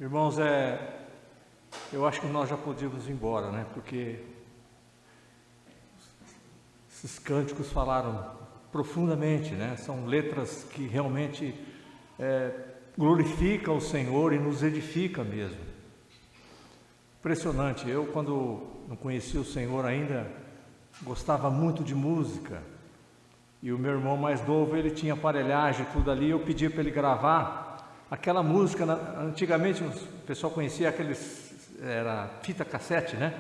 Irmãos, eu acho que nós já podíamos ir embora, né? Porque esses cânticos falaram profundamente, né? São letras que realmente glorificam o Senhor e nos edificam mesmo. Impressionante. Eu, quando não conhecia o Senhor ainda, gostava muito de música. E o meu irmão mais novo, ele tinha aparelhagem e tudo ali. Eu pedia para ele gravar aquela música. Antigamente o pessoal conhecia era fita cassete, né?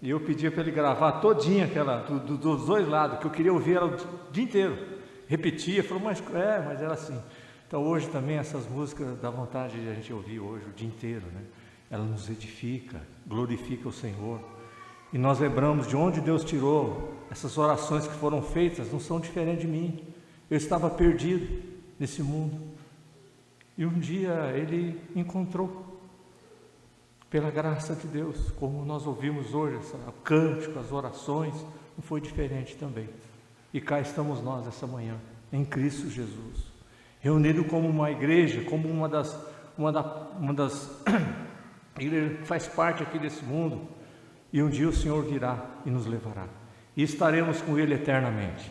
E eu pedia para ele gravar todinha aquela, dos dois lados, que eu queria ouvir ela o dia inteiro. Repetia, falou, mas era assim. Então hoje também essas músicas dá vontade de a gente ouvir hoje o dia inteiro, né? Ela nos edifica, glorifica o Senhor. E nós lembramos de onde Deus tirou essas orações que foram feitas, não são diferentes de mim. Eu estava perdido nesse mundo. E um dia Ele encontrou, pela graça de Deus, como nós ouvimos hoje, o cântico, as orações, não foi diferente também. E cá estamos nós essa manhã, em Cristo Jesus, reunidos como uma igreja, como uma das Ele faz parte aqui desse mundo, e um dia o Senhor virá e nos levará, e estaremos com Ele eternamente.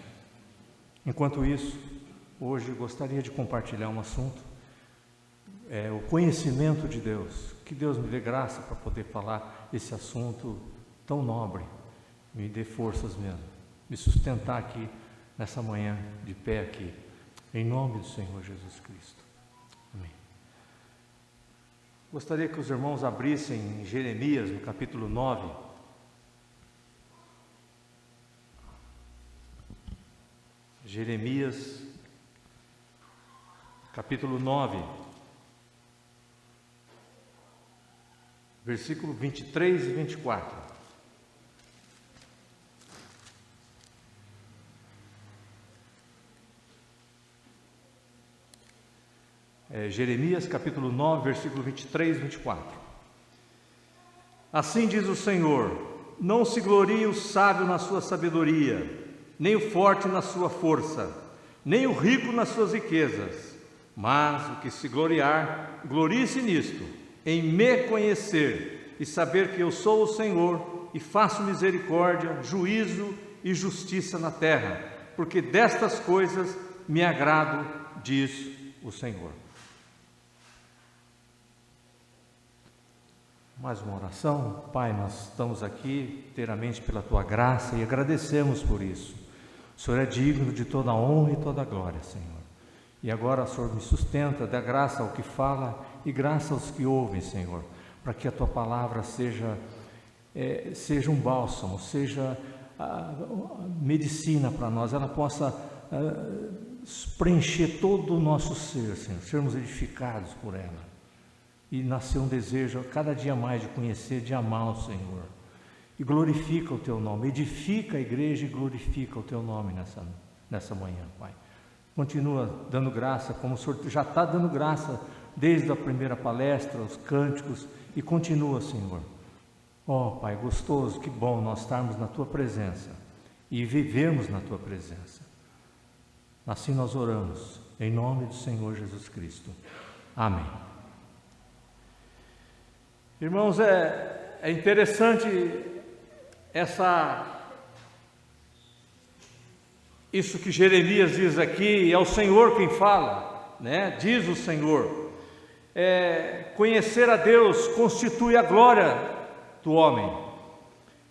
Enquanto isso, hoje gostaria de compartilhar um assunto, o conhecimento de Deus. Que Deus me dê graça para poder falar esse assunto tão nobre, me dê forças mesmo, me sustentar aqui nessa manhã, de pé aqui, em nome do Senhor Jesus Cristo. Amém. Gostaria que os irmãos abrissem em Jeremias, no capítulo 9. Jeremias, capítulo 9, versículo 23 e 24. Jeremias, capítulo 9, versículo 23 e 24. Assim diz o Senhor: não se glorie o sábio na sua sabedoria, nem o forte na sua força, nem o rico nas suas riquezas, mas o que se gloriar, glorie-se nisto, em me conhecer e saber que eu sou o Senhor e faço misericórdia, juízo e justiça na terra, porque destas coisas me agrado, diz o Senhor. Mais uma oração. Pai, nós estamos aqui inteiramente pela Tua graça e agradecemos por isso. O Senhor é digno de toda a honra e toda a glória, Senhor. E agora, Senhor, me sustenta, dá graça ao que fala e graça aos que ouvem, Senhor, para que a Tua palavra seja um bálsamo, seja medicina para nós, ela possa preencher todo o nosso ser, Senhor, sermos edificados por ela. E nascer um desejo a cada dia mais de conhecer, de amar o Senhor. E glorifica o Teu nome, edifica a igreja e glorifica o Teu nome nessa manhã, Pai. Continua dando graça, como o Senhor já está dando graça desde a primeira palestra, os cânticos, e continua, Senhor. Pai, gostoso, que bom nós estarmos na Tua presença e vivermos na Tua presença. Assim nós oramos, em nome do Senhor Jesus Cristo. Amém. Irmãos, é interessante isso que Jeremias diz aqui, é o Senhor quem fala, né? Diz o Senhor. Conhecer a Deus constitui a glória do homem.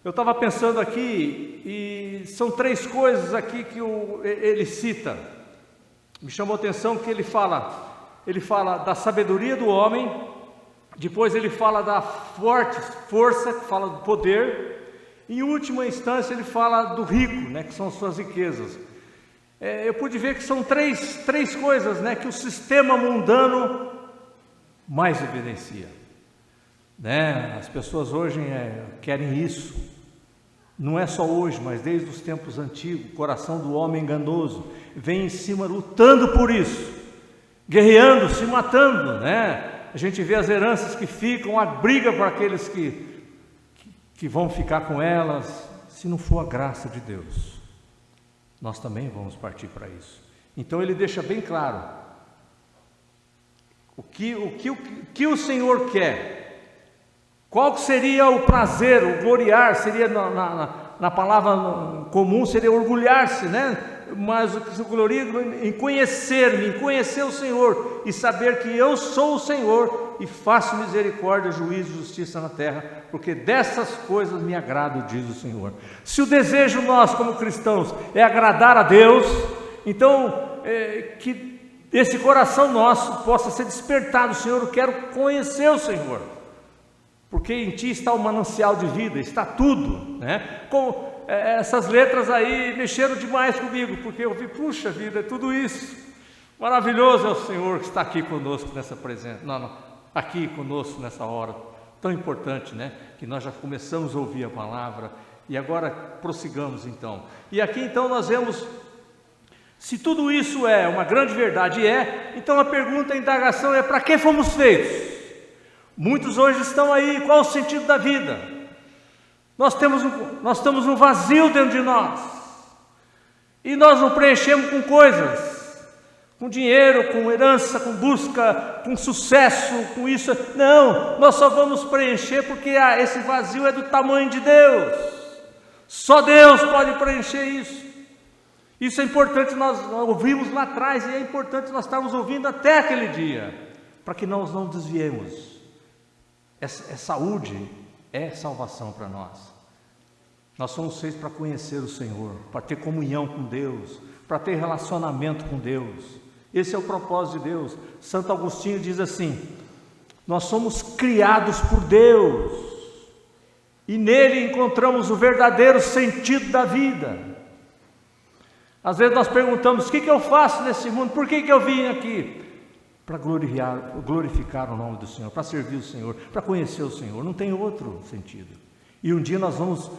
Eu estava pensando aqui, e são 3 coisas aqui que ele cita. Me chamou a atenção que ele fala da sabedoria do homem. Depois ele fala da forte força, que fala do poder. Em última instância ele fala do rico, né, que são as suas riquezas. Eu pude ver que são três coisas, né, que o sistema mundano mais evidencia, né? As pessoas hoje querem isso. Não é só hoje, mas desde os tempos antigos. O coração do homem enganoso vem em cima lutando por isso, guerreando, se matando, né? A gente vê as heranças que ficam, a briga para aqueles que vão ficar com elas. Se não for a graça de Deus, nós também vamos partir para isso. Então ele deixa bem claro O que o Senhor quer? Qual seria o prazer, o gloriar? Seria na palavra comum, seria orgulhar-se, né? Mas o que se gloria em conhecer-me, em conhecer o Senhor e saber que eu sou o Senhor e faço misericórdia, juízo e justiça na terra, porque dessas coisas me agrado, diz o Senhor. Se o desejo nosso como cristãos é agradar a Deus, então que esse coração nosso possa ser despertado. Senhor, eu quero conhecer o Senhor, porque em Ti está o manancial de vida, está tudo, né? Essas letras aí mexeram demais comigo, porque eu vi, puxa vida, é tudo isso. Maravilhoso é o Senhor que está aqui conosco nessa presença, aqui conosco nessa hora tão importante, né? Que nós já começamos a ouvir a palavra e agora prossigamos então. E aqui então nós vemos, se tudo isso é uma grande verdade, então a pergunta, a indagação é: para que fomos feitos? Muitos hoje estão aí, qual o sentido da vida? Nós temos um vazio dentro de nós, e nós não preenchemos com coisas, com dinheiro, com herança, com busca, com sucesso, com isso. Não, nós só vamos preencher porque esse vazio é do tamanho de Deus. Só Deus pode preencher isso. Isso é importante, nós ouvimos lá atrás, e é importante nós estarmos ouvindo até aquele dia, para que nós não desviemos. É saúde, é salvação para nós. Nós somos feitos para conhecer o Senhor, para ter comunhão com Deus, para ter relacionamento com Deus. Esse é o propósito de Deus. Santo Agostinho diz assim: nós somos criados por Deus, e nele encontramos o verdadeiro sentido da vida. Às vezes nós perguntamos: o que eu faço nesse mundo? Por que eu vim aqui? Para glorificar o nome do Senhor, para servir o Senhor, para conhecer o Senhor. Não tem outro sentido. E um dia nós vamos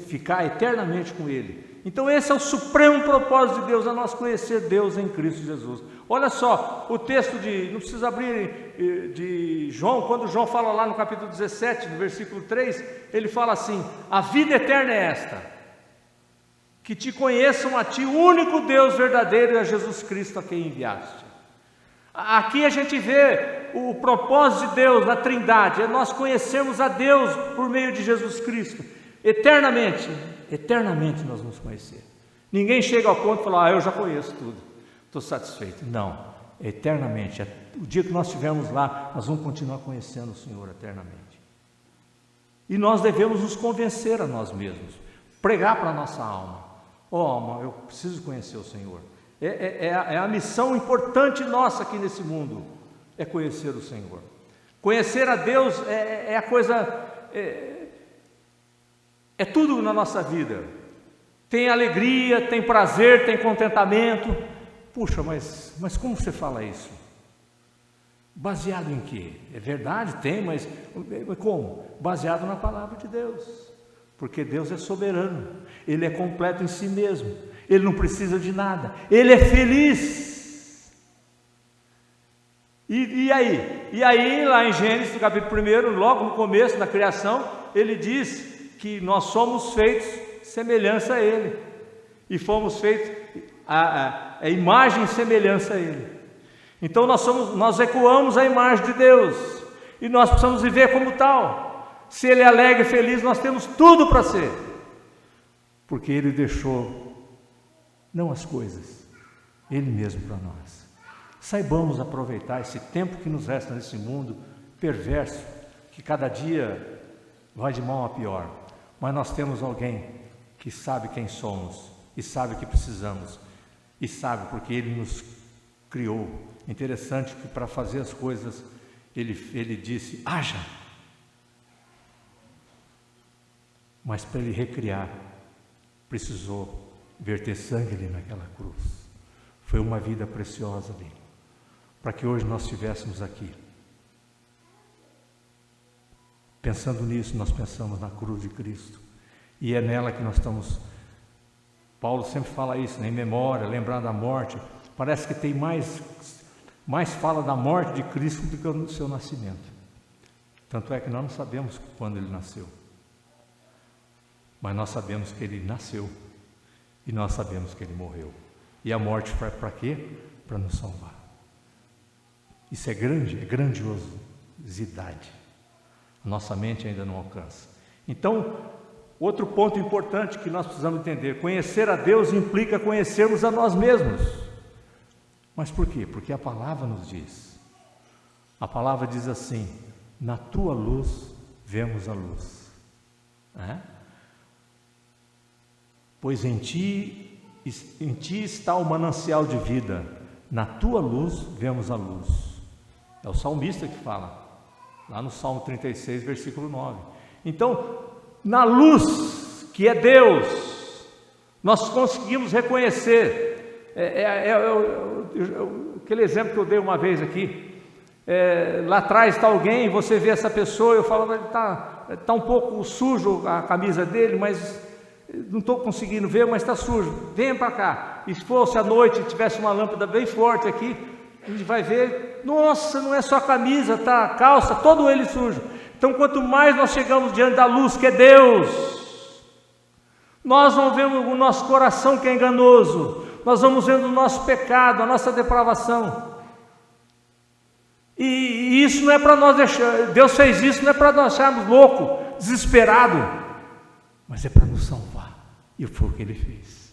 ficar eternamente com Ele. Então esse é o supremo propósito de Deus, é nós conhecer Deus em Cristo Jesus. Olha só, o texto não precisa abrir, de João, quando João fala lá no capítulo 17, no versículo 3, ele fala assim: a vida eterna é esta, que te conheçam a Ti, o único Deus verdadeiro, e a Jesus Cristo a quem enviaste. Aqui a gente vê o propósito de Deus na Trindade, é nós conhecermos a Deus por meio de Jesus Cristo. Eternamente nós vamos conhecer. Ninguém chega ao ponto de falar: eu já conheço tudo, estou satisfeito. Não, eternamente. O dia que nós estivermos lá, nós vamos continuar conhecendo o Senhor eternamente. E nós devemos nos convencer a nós mesmos, pregar para a nossa alma: alma, eu preciso conhecer o Senhor. É a missão importante nossa aqui nesse mundo, é conhecer o Senhor. Conhecer a Deus é a coisa, é tudo na nossa vida. Tem alegria, tem prazer, tem contentamento. Puxa, mas como você fala isso? Baseado em quê? É verdade, tem, mas como? Baseado na palavra de Deus, porque Deus é soberano, Ele é completo em si mesmo. Ele não precisa de nada, Ele é feliz. E aí, lá em Gênesis, no capítulo 1, logo no começo, na criação, Ele diz que nós somos feitos semelhança a Ele, e fomos feitos a imagem e semelhança a Ele. Então nós ecoamos a imagem de Deus, e nós precisamos viver como tal. Se Ele é alegre e feliz, nós temos tudo para ser, porque Ele deixou não as coisas, Ele mesmo para nós. Saibamos aproveitar esse tempo que nos resta nesse mundo perverso, que cada dia vai de mal a pior, mas nós temos alguém que sabe quem somos, e sabe o que precisamos, e sabe porque Ele nos criou. Interessante que para fazer as coisas, Ele disse: haja. Mas para Ele recriar, precisou verter sangue ali naquela cruz. Foi uma vida preciosa ali, para que hoje nós estivéssemos aqui. Pensando nisso, nós pensamos na cruz de Cristo, e é nela que nós estamos. Paulo sempre fala isso, né? Em memória, lembrar da morte. Parece que tem mais fala da morte de Cristo do que do seu nascimento. Tanto é que nós não sabemos quando Ele nasceu, mas nós sabemos que Ele nasceu, e nós sabemos que Ele morreu. E a morte foi para quê? Para nos salvar. Isso é grande, é grandiosidade. A nossa mente ainda não alcança. Então, outro ponto importante que nós precisamos entender: conhecer a Deus implica conhecermos a nós mesmos. Mas por quê? Porque a palavra nos diz. A palavra diz assim: na tua luz vemos a luz. Pois em ti está o manancial de vida, na tua luz vemos a luz. É o salmista que fala, lá no Salmo 36, versículo 9. Então, na luz, que é Deus, nós conseguimos reconhecer. Aquele exemplo que eu dei uma vez aqui, lá atrás está alguém, você vê essa pessoa, eu falo, está um pouco sujo a camisa dele, mas não estou conseguindo ver, mas está sujo, venha para cá. E se fosse à noite, tivesse uma lâmpada bem forte aqui, a gente vai ver, nossa, não é só a camisa, tá a calça, todo ele sujo. Então, quanto mais nós chegamos diante da luz, que é Deus, nós não vemos o nosso coração, que é enganoso, nós vamos vendo o nosso pecado, a nossa depravação. E isso não é para nós deixar, Deus fez isso não é para nós acharmos louco, desesperado, mas é para nos salvar. E foi o que Ele fez,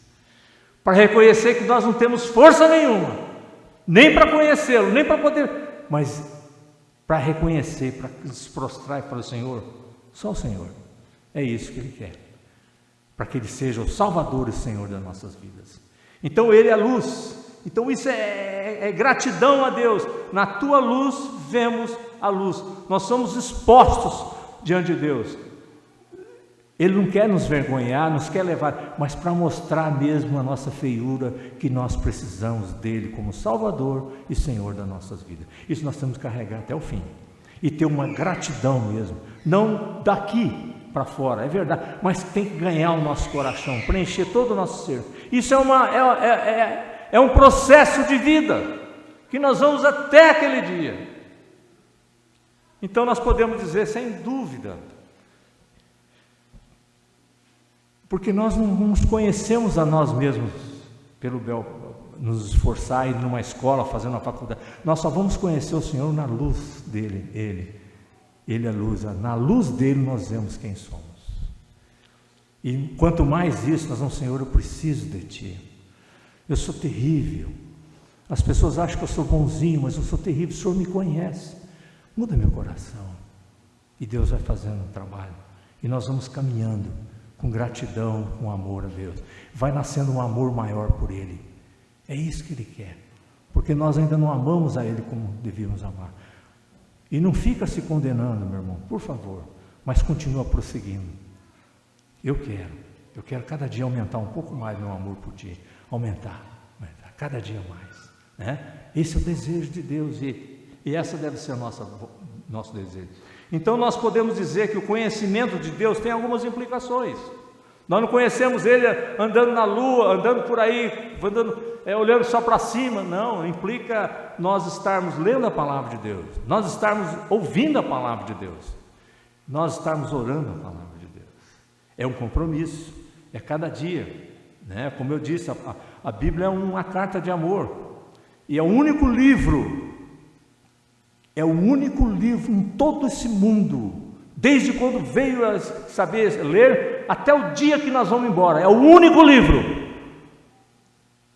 para reconhecer que nós não temos força nenhuma, nem para conhecê-lo, nem para poder, mas para reconhecer, para se prostrar e falar: Senhor, só o Senhor, é isso que Ele quer, para que Ele seja o Salvador e Senhor das nossas vidas. Então Ele é a luz. Então isso é gratidão a Deus. Na tua luz vemos a luz. Nós somos expostos diante de Deus. Ele não quer nos vergonhar, nos quer levar, mas para mostrar mesmo a nossa feiura, que nós precisamos dele como Salvador e Senhor das nossas vidas. Isso nós temos que carregar até o fim e ter uma gratidão mesmo, não daqui para fora, é verdade, mas tem que ganhar o nosso coração, preencher todo o nosso ser. Isso é um processo de vida que nós vamos até aquele dia. Então nós podemos dizer sem dúvida, porque nós não nos conhecemos a nós mesmos pelo nos esforçar, ir numa escola, fazer uma faculdade. Nós só vamos conhecer o Senhor na luz dele. Ele é a luz. Na luz dele nós vemos quem somos. E quanto mais isso, nós vamos: Senhor, eu preciso de Ti. Eu sou terrível. As pessoas acham que eu sou bonzinho, mas eu sou terrível. O Senhor me conhece. Muda meu coração. E Deus vai fazendo um trabalho. E nós vamos caminhando com gratidão, com amor a Deus. Vai nascendo um amor maior por Ele. É isso que Ele quer. Porque nós ainda não amamos a Ele como devíamos amar. E não fica se condenando, meu irmão, por favor. Mas continua prosseguindo. Eu quero cada dia aumentar um pouco mais meu amor por Ti. Aumentar, cada dia mais, né? Esse é o desejo de Deus e essa deve ser nosso desejo. Então nós podemos dizer que o conhecimento de Deus tem algumas implicações. Nós não conhecemos Ele andando na lua, andando por aí, olhando só para cima. Não, implica nós estarmos lendo a palavra de Deus, nós estarmos ouvindo a palavra de Deus, nós estarmos orando a palavra de Deus. É um compromisso, é cada dia. Como eu disse, a Bíblia é uma carta de amor, e é o único livro em todo esse mundo, desde quando veio a saber ler, até o dia que nós vamos embora. É o único livro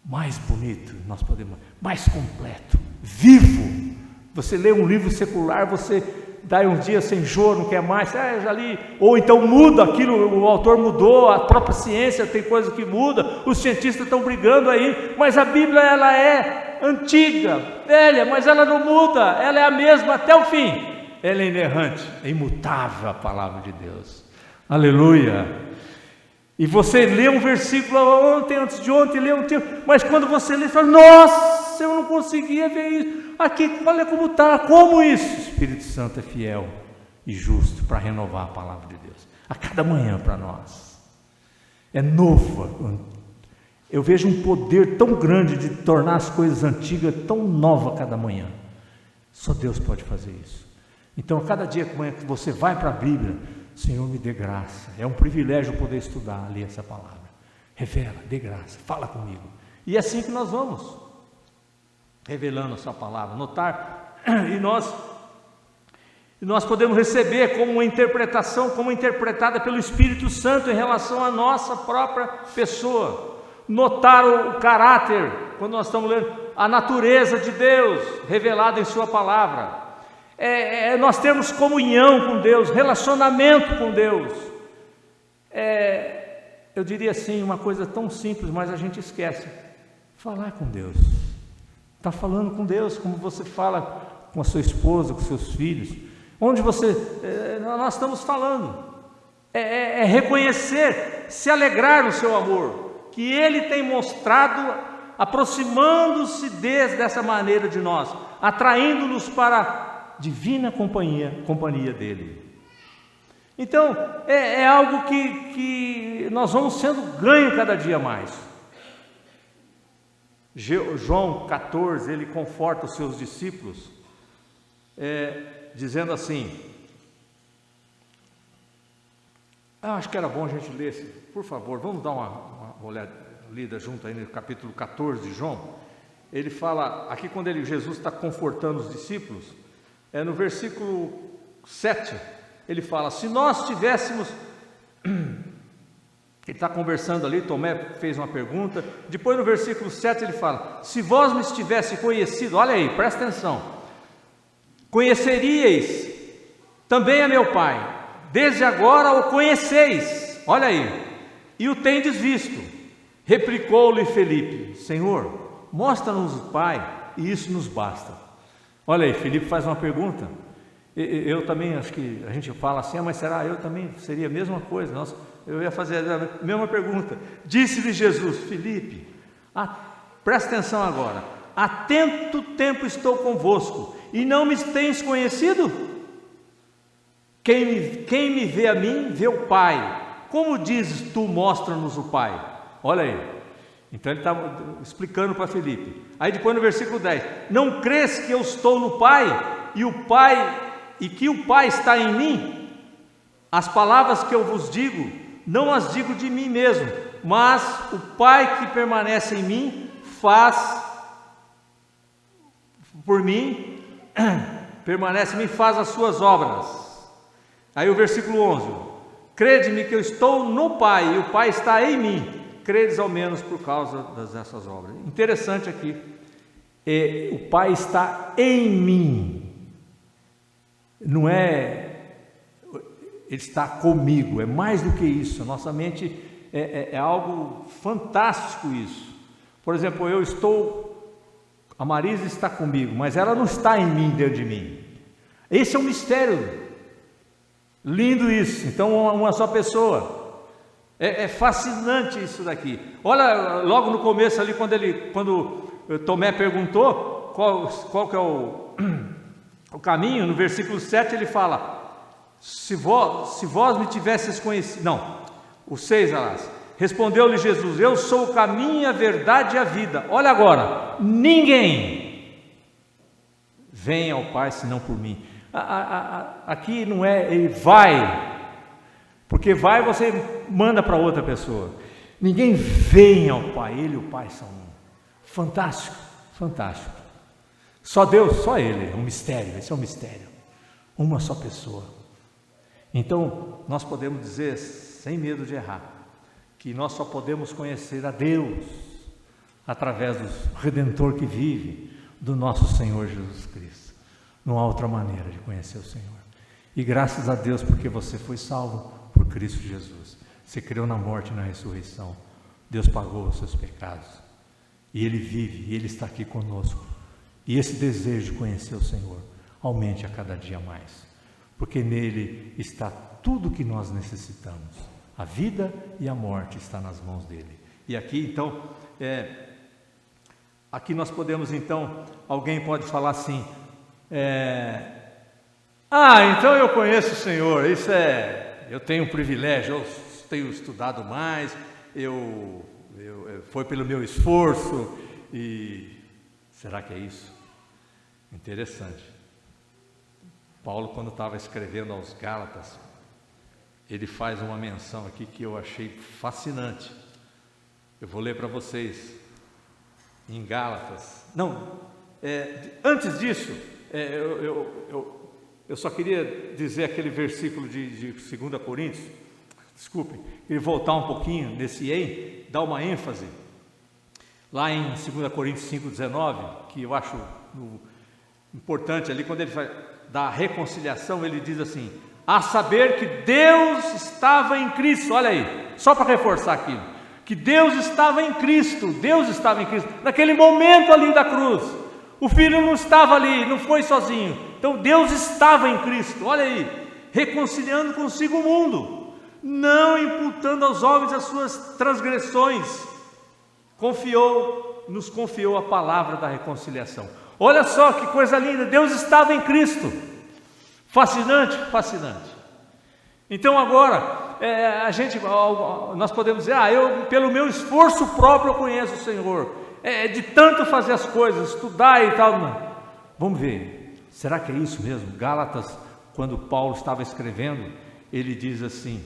mais bonito, nós podemos, mais completo, vivo. Você lê um livro secular, você dá uns dias sem enjoo, não quer mais, eu já li, ou então muda aquilo, o autor mudou, a própria ciência tem coisa que muda, os cientistas estão brigando aí, mas a Bíblia ela é antiga, velha, mas ela não muda, ela é a mesma até o fim, ela é inerrante, é imutável a palavra de Deus, aleluia. E você lê um versículo ontem, antes de ontem, lê um tempo, mas quando você lê, você fala: nossa, eu não conseguia ver isso. Aqui, olha como está, como isso? O Espírito Santo é fiel e justo para renovar a palavra de Deus, a cada manhã para nós. É novo. Eu vejo um poder tão grande de tornar as coisas antigas tão novas a cada manhã. Só Deus pode fazer isso. Então, a cada dia que você vai para a Bíblia, Senhor, me dê graça. É um privilégio poder estudar, ler essa palavra. Revela, dê graça, fala comigo. E é assim que nós vamos revelando a sua palavra. Notar E nós podemos receber como uma interpretação, como interpretada pelo Espírito Santo em relação à nossa própria pessoa. Notar o caráter, quando nós estamos lendo a natureza de Deus revelada em sua palavra. Nós temos comunhão com Deus, relacionamento com Deus. Eu diria assim, uma coisa tão simples, mas a gente esquece. Falar com Deus. Está falando com Deus, como você fala com a sua esposa, com seus filhos. Onde nós estamos falando. Reconhecer, se alegrar no seu amor, que Ele tem mostrado, aproximando-se dessa maneira de nós, atraindo-nos para a divina companhia dEle. Então, é algo que nós vamos sendo ganho cada dia mais. João 14, ele conforta os seus discípulos, dizendo assim, acho que era bom a gente ler, por favor, vamos dar uma lida junto aí no capítulo 14 de João. Ele fala, aqui quando Jesus está confortando os discípulos, no versículo 7, ele fala, se nós tivéssemos, ele está conversando ali, Tomé fez uma pergunta, depois no versículo 7 ele fala, se vós me tivesse conhecido, olha aí, presta atenção, conheceríeis também a meu Pai, desde agora o conheceis, olha aí, e o tendes visto. Replicou-lhe Felipe, Senhor, mostra-nos o Pai, e isso nos basta. Olha aí, Felipe faz uma pergunta, eu também, acho que a gente fala assim, mas será eu também seria a mesma coisa? Nossa, eu ia fazer a mesma pergunta. Disse-lhe Jesus, Felipe, presta atenção agora, há tanto tempo estou convosco, e não me tens conhecido? Quem me vê a mim, vê o Pai. Como dizes tu, mostra-nos o Pai? Olha aí, então ele está explicando para Felipe. Aí depois no versículo 10, não crês que eu estou no Pai, e que o Pai está em mim? As palavras que eu vos digo, não as digo de mim mesmo, mas o Pai que permanece em mim, faz por mim, permanece em mim, faz as suas obras. Aí o versículo 11, crede-me que eu estou no Pai, e o Pai está em mim, credes ao menos por causa dessas obras. Interessante aqui, o Pai está em mim, não é, Ele está comigo, é mais do que isso, a nossa mente é algo fantástico isso. Por exemplo, a Marisa está comigo, mas ela não está em mim, dentro de mim. Esse é um mistério, lindo isso. Então uma só pessoa, é fascinante isso daqui. Olha, logo no começo ali, quando Tomé perguntou qual que é o caminho, no versículo 7 ele fala, se vós me tivesses conhecido, não, o 6, aliás, respondeu-lhe Jesus, eu sou o caminho, a verdade e a vida. Olha agora, ninguém vem ao Pai senão por mim. Aqui não é ele vai, porque vai você manda para outra pessoa. Ninguém vem ao Pai, Ele e o Pai são um. Fantástico, fantástico. Só Deus, só Ele, é um mistério, esse é um mistério. Uma só pessoa. Então, nós podemos dizer, sem medo de errar, que nós só podemos conhecer a Deus através do Redentor que vive, do nosso Senhor Jesus Cristo. Não há outra maneira de conhecer o Senhor. E graças a Deus porque você foi salvo por Cristo Jesus. Você creu na morte e na ressurreição. Deus pagou os seus pecados. E Ele vive, e Ele está aqui conosco. E esse desejo de conhecer o Senhor aumente a cada dia mais. Porque nele está tudo o que nós necessitamos. A vida e a morte está nas mãos dele. E aqui então, aqui nós podemos então, alguém pode falar assim, então eu conheço o Senhor, eu tenho um privilégio, eu tenho estudado mais, foi pelo meu esforço, e será que é isso? Interessante. Paulo, quando estava escrevendo aos Gálatas, ele faz uma menção aqui que eu achei fascinante. Eu vou ler para vocês, em Gálatas. Não, antes disso, eu só queria dizer aquele versículo de 2 Coríntios, desculpe, e voltar um pouquinho nesse dar uma ênfase, lá em 2 Coríntios 5,19, que eu acho importante ali, quando ele vai dar a reconciliação, ele diz assim: a saber que Deus estava em Cristo, olha aí, só para reforçar aquilo, que Deus estava em Cristo, naquele momento ali da cruz, o Filho não estava ali, não foi sozinho, então Deus estava em Cristo, olha aí, reconciliando consigo o mundo, não imputando aos homens as suas transgressões, nos confiou a palavra da reconciliação. Olha só que coisa linda, Deus estava em Cristo, fascinante. Então agora, nós podemos dizer, eu pelo meu esforço próprio eu conheço o Senhor, de tanto fazer as coisas, estudar e tal, não. Vamos ver, será que é isso mesmo? Gálatas, quando Paulo estava escrevendo, ele diz assim,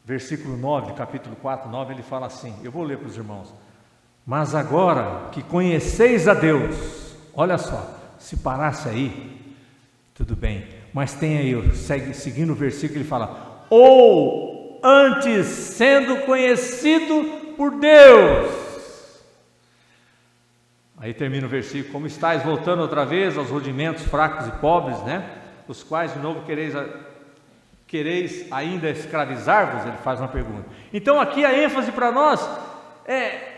versículo 9, capítulo 4, 9, ele fala assim, eu vou ler para os irmãos: mas agora que conheceis a Deus, olha só, se parasse aí, tudo bem, mas tem aí, seguindo o versículo, ele fala: ou antes sendo conhecido por Deus. Aí termina o versículo: como estáis voltando outra vez aos rudimentos fracos e pobres, né? Os quais de novo quereis ainda escravizar-vos? Ele faz uma pergunta. Então aqui a ênfase para nós é: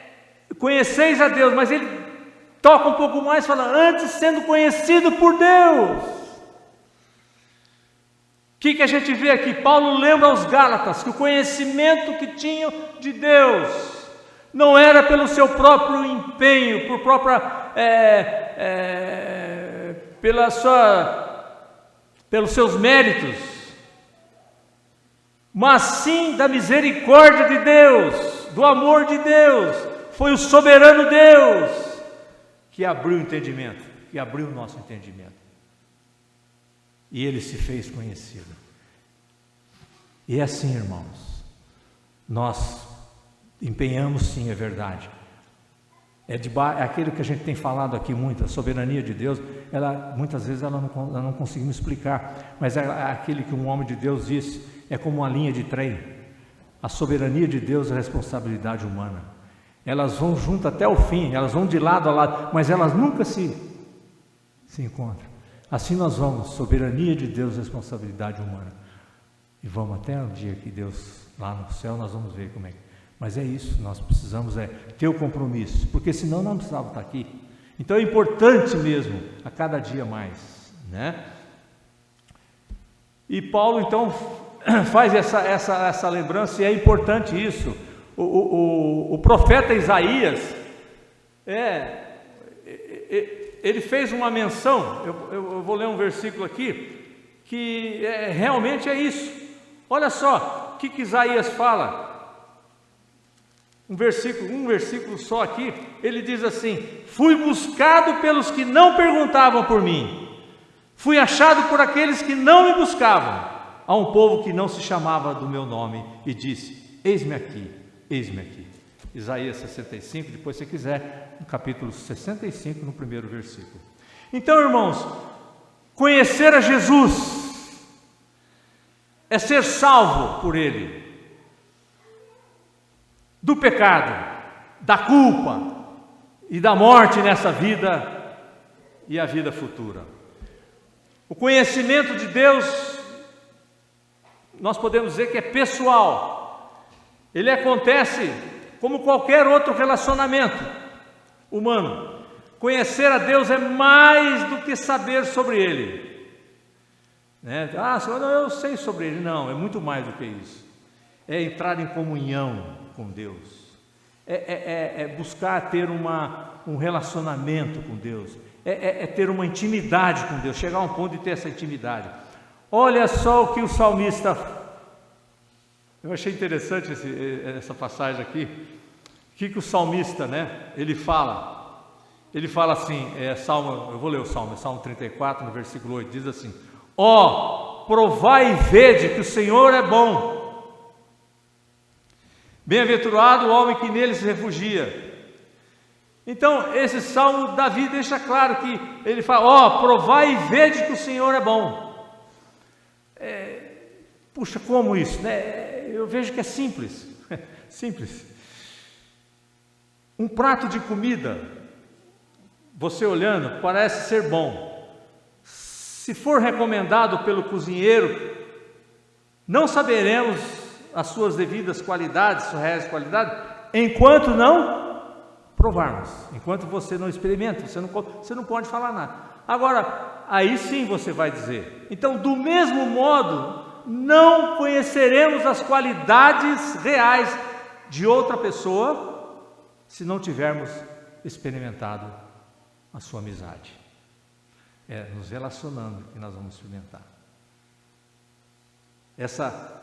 conheceis a Deus, mas ele toca um pouco mais, fala: antes sendo conhecido por Deus. O que a gente vê aqui? Paulo lembra aos Gálatas que o conhecimento que tinham de Deus não era pelo seu próprio empenho, pelos seus méritos, mas sim da misericórdia de Deus, do amor de Deus. Foi o soberano Deus que abriu o entendimento, que abriu o nosso entendimento. E ele se fez conhecido. E é assim, irmãos, nós empenhamos sim, é verdade. É aquilo que a gente tem falado aqui muito, a soberania de Deus, muitas vezes ela não conseguimos explicar, mas é aquele que um homem de Deus disse, é como uma linha de trem. A soberania de Deus é a responsabilidade humana. Elas vão junto até o fim, elas vão de lado a lado, mas elas nunca se encontram. Assim nós vamos, soberania de Deus, responsabilidade humana. E vamos até o dia que Deus, lá no céu, nós vamos ver como é. Mas é isso, nós precisamos ter o compromisso, porque senão não precisava estar aqui. Então é importante mesmo, a cada dia mais, né? E Paulo então faz essa lembrança, e é importante isso. O profeta Isaías, ele fez uma menção, eu vou ler um versículo aqui, que realmente é isso. Olha só, o que Isaías fala, um versículo só aqui, ele diz assim: fui buscado pelos que não perguntavam por mim, fui achado por aqueles que não me buscavam, a um povo que não se chamava do meu nome, e disse: eis-me aqui, eis-me aqui. Isaías 65, depois se quiser, no capítulo 65, no primeiro versículo. Então, irmãos, conhecer a Jesus é ser salvo por Ele, do pecado, da culpa e da morte nessa vida e a vida futura. O conhecimento de Deus, nós podemos dizer que é pessoal. Ele acontece como qualquer outro relacionamento humano. Conhecer a Deus é mais do que saber sobre Ele. Senhor, eu sei sobre Ele. Não, é muito mais do que isso. É entrar em comunhão com Deus. É buscar ter um relacionamento com Deus. É ter uma intimidade com Deus. Chegar a um ponto de ter essa intimidade. Olha só o que o salmista... Eu achei interessante essa passagem aqui. O que o salmista, ele fala? Ele fala assim, eu vou ler o Salmo 34, no versículo 8, diz assim: provai e vede que o Senhor é bom. Bem-aventurado o homem que nele se refugia. Então, esse salmo, Davi deixa claro que ele fala: provai e vede que o Senhor é bom. Puxa, como isso, né? Eu vejo que é simples, simples. Um prato de comida, você olhando, parece ser bom. Se for recomendado pelo cozinheiro, não saberemos as suas devidas qualidades, suas reais qualidades, enquanto não provarmos, enquanto você não experimenta, você não pode falar nada. Agora, aí sim você vai dizer. Então, do mesmo modo, não conheceremos as qualidades reais de outra pessoa se não tivermos experimentado a sua amizade. Nos relacionando que nós vamos experimentar.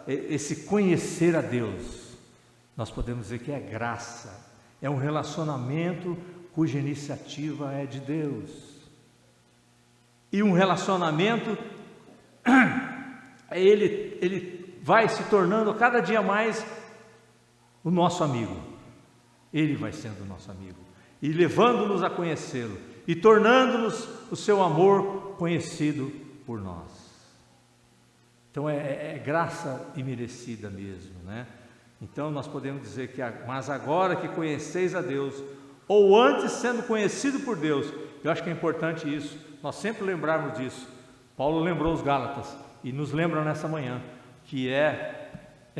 Esse conhecer a Deus, nós podemos dizer que é graça, é um relacionamento cuja iniciativa é de Deus. E um relacionamento, ele vai se tornando cada dia mais o nosso amigo. Ele vai sendo o nosso amigo, e levando-nos a conhecê-lo, e tornando-nos o seu amor conhecido por nós. Então é graça imerecida mesmo, né? Então nós podemos dizer que, mas agora que conheceis a Deus, ou antes sendo conhecido por Deus, eu acho que é importante isso, nós sempre lembrarmos disso. Paulo lembrou os Gálatas, e nos lembra nessa manhã, que é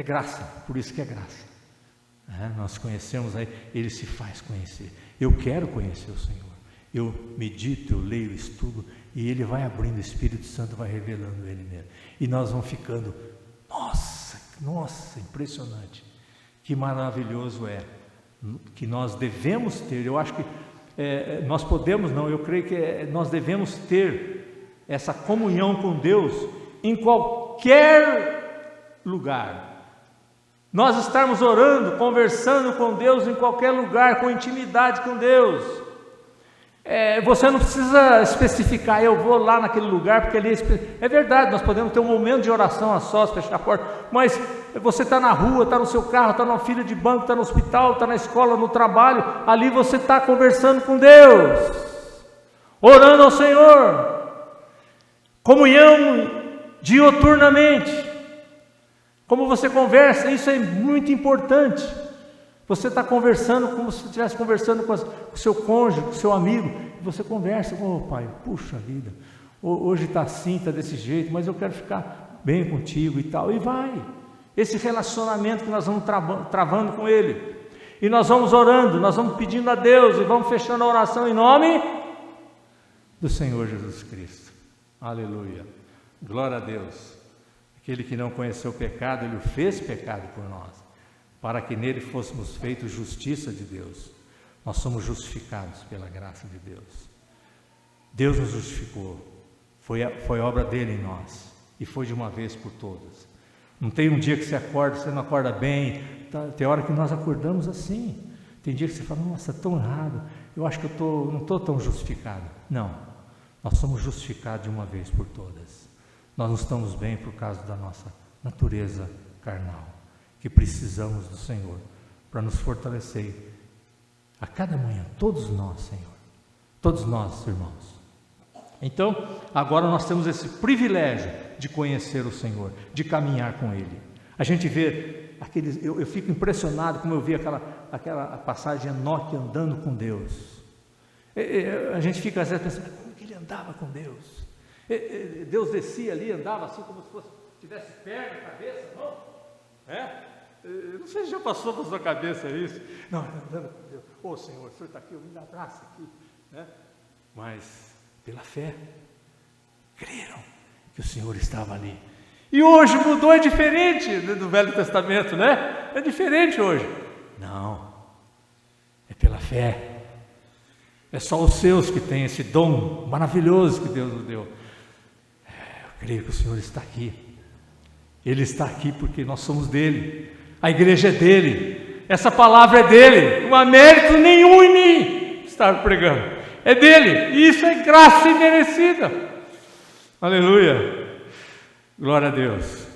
graça, por isso que é graça. Nós conhecemos aí, Ele se faz conhecer. Eu quero conhecer o Senhor, eu medito, eu leio, estudo, e Ele vai abrindo, o Espírito Santo vai revelando Ele mesmo, e nós vamos ficando, nossa, impressionante, que maravilhoso é, que nós devemos ter. Eu acho que nós podemos, não, eu creio que nós devemos ter essa comunhão com Deus em qualquer lugar. Nós estarmos orando, conversando com Deus em qualquer lugar, com intimidade com Deus. Você não precisa especificar, eu vou lá naquele lugar, porque ali é verdade, nós podemos ter um momento de oração a sós, fechar a porta, mas você está na rua, está no seu carro, está numa fila de banco, está no hospital, está na escola, no trabalho, ali você está conversando com Deus, orando ao Senhor, comunhão diuturnamente. Como você conversa, isso é muito importante. Você está conversando como se estivesse conversando com o seu cônjuge, com o seu amigo, e você conversa: pai, puxa vida, hoje está assim, está desse jeito, mas eu quero ficar bem contigo e tal, e vai. Esse relacionamento que nós vamos travando com Ele, e nós vamos orando, nós vamos pedindo a Deus, e vamos fechando a oração em nome do Senhor Jesus Cristo. Aleluia, glória a Deus. Aquele que não conheceu o pecado, Ele o fez pecado por nós, para que nele fôssemos feitos justiça de Deus. Nós somos justificados pela graça de Deus. Deus nos justificou, foi obra dele em nós, e foi de uma vez por todas. Não tem um dia que você acorda, você não acorda bem, tem hora que nós acordamos assim, tem dia que você fala: nossa, tão errado, eu acho que não estou tão justificado. Não, nós somos justificados de uma vez por todas. Nós não estamos bem por causa da nossa natureza carnal, que precisamos do Senhor para nos fortalecer a cada manhã, todos nós, Senhor, todos nós, irmãos. Então, agora nós temos esse privilégio de conhecer o Senhor, de caminhar com Ele. A gente vê eu fico impressionado como eu vi aquela passagem de Enoque andando com Deus. A gente fica às vezes pensando: como que ele andava com Deus? Deus descia ali, andava assim como se tivesse perna, cabeça, não? Não sei se já passou pela sua cabeça isso. Não, andando com Deus. Senhor, o Senhor está aqui, eu me abraço aqui, né? Mas pela fé creram que o Senhor estava ali. E hoje mudou, é diferente do Velho Testamento, né? É diferente hoje. Não, é pela fé. É só os seus que têm esse dom maravilhoso que Deus nos deu. Eu creio que o Senhor está aqui. Ele está aqui porque nós somos dele. A igreja é dele. Essa palavra é dele. Não há mérito nenhum em mim estar pregando. É dele. E isso é graça imerecida. Aleluia. Glória a Deus.